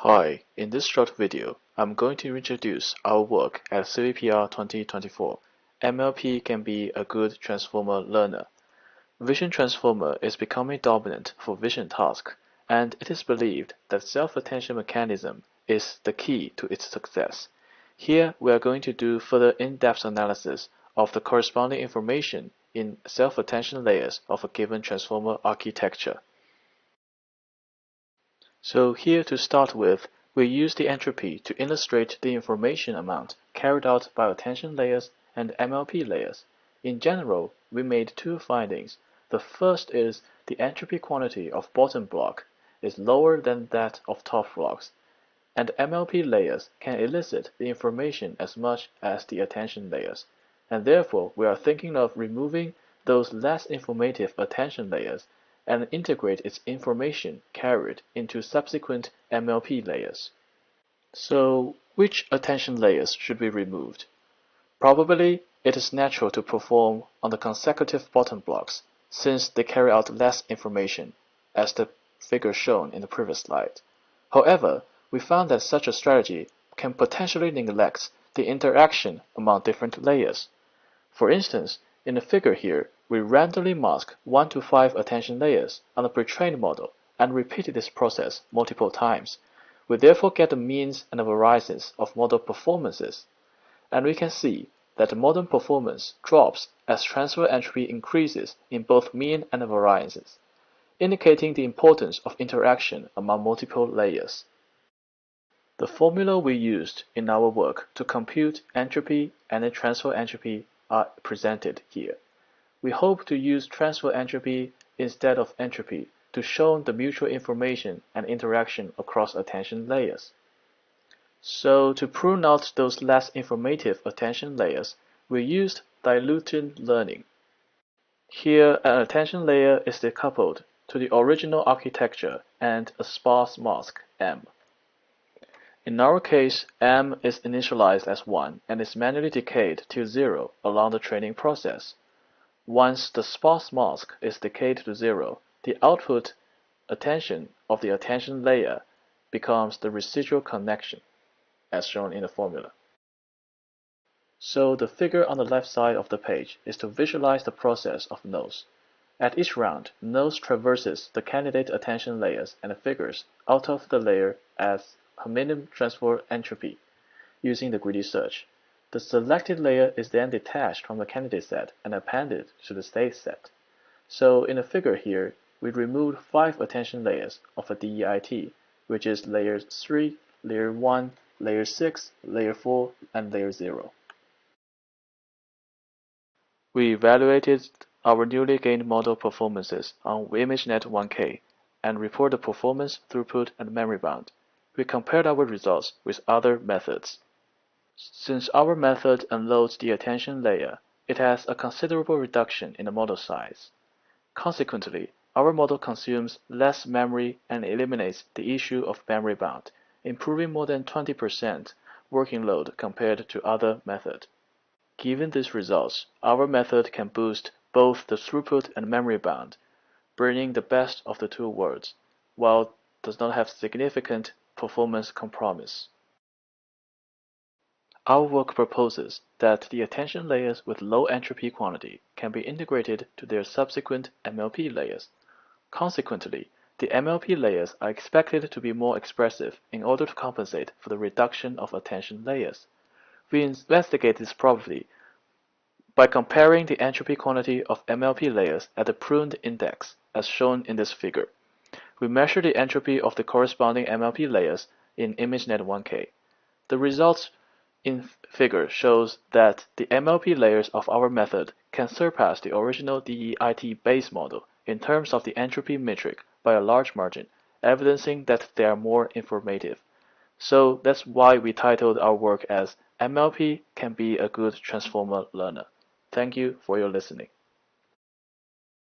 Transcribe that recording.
Hi, in this short video, I'm going to introduce our work at CVPR2024. MLP can be a good transformer learner. Vision transformer is becoming dominant for vision tasks, and it is believed that self-attention mechanism is the key to its success. Here, we are going to do further in-depth analysis of the corresponding information in self-attention layers of a given transformer architecture. So here to start with, we use the entropy to illustrate the information amount carried out by attention layers and MLP layers. In general, we made two findings. The first is the entropy quantity of bottom block is lower than that of top blocks, and MLP layers can elicit the information as much as the attention layers, and therefore we are thinking of removing those less informative attention layers and integrate its information carried into subsequent MLP layers. So, which attention layers should be removed? Probably, it is natural to perform on the consecutive bottom blocks, since they carry out less information, as the figure shown in the previous slide. However, we found that such a strategy can potentially neglect the interaction among different layers. For instance, in the figure here, we randomly mask 1 to 5 attention layers on a pre-trained model and repeated this process multiple times. We therefore get the means and the variances of model performances, and we can see that the model performance drops as transfer entropy increases in both mean and variances, indicating the importance of interaction among multiple layers. The formula we used in our work to compute entropy and transfer entropy are presented here. We hope to use transfer entropy instead of entropy to show the mutual information and interaction across attention layers. So to prune out those less informative attention layers, we used diluted learning. Here, an attention layer is decoupled to the original architecture and a sparse mask M. In our case, M is initialized as 1 and is manually decayed to 0 along the training process. Once the sparse mask is decayed to 0, the output attention of the attention layer becomes the residual connection, as shown in the formula. So the figure on the left side of the page is to visualize the process of nodes. At each round, nodes traverses the candidate attention layers and figures out of the layer as a minimum transfer entropy using the greedy search. The selected layer is then detached from the candidate set and appended to the state set. So in the figure here, we removed 5 attention layers of a DEIT, which is layers 3, layer 1, layer 6, layer 4, and layer 0. We evaluated our newly gained model performances on ImageNet 1K and report the performance, throughput, and memory bound. We compared our results with other methods. Since our method unloads the attention layer, it has a considerable reduction in the model size. Consequently, our model consumes less memory and eliminates the issue of memory bound, improving more than 20% working load compared to other methods. Given these results, our method can boost both the throughput and memory bound, bringing the best of the two worlds, while does not have significant performance compromise. Our work proposes that the attention layers with low entropy quantity can be integrated to their subsequent MLP layers. Consequently, the MLP layers are expected to be more expressive in order to compensate for the reduction of attention layers. We investigate this properly by comparing the entropy quantity of MLP layers at the pruned index, as shown in this figure. We measure the entropy of the corresponding MLP layers in ImageNet 1K. The results in figure shows that the MLP layers of our method can surpass the original DEIT base model in terms of the entropy metric by a large margin, evidencing that they are more informative. So that's why we titled our work as MLP can be a good transformer learner. Thank you for your listening.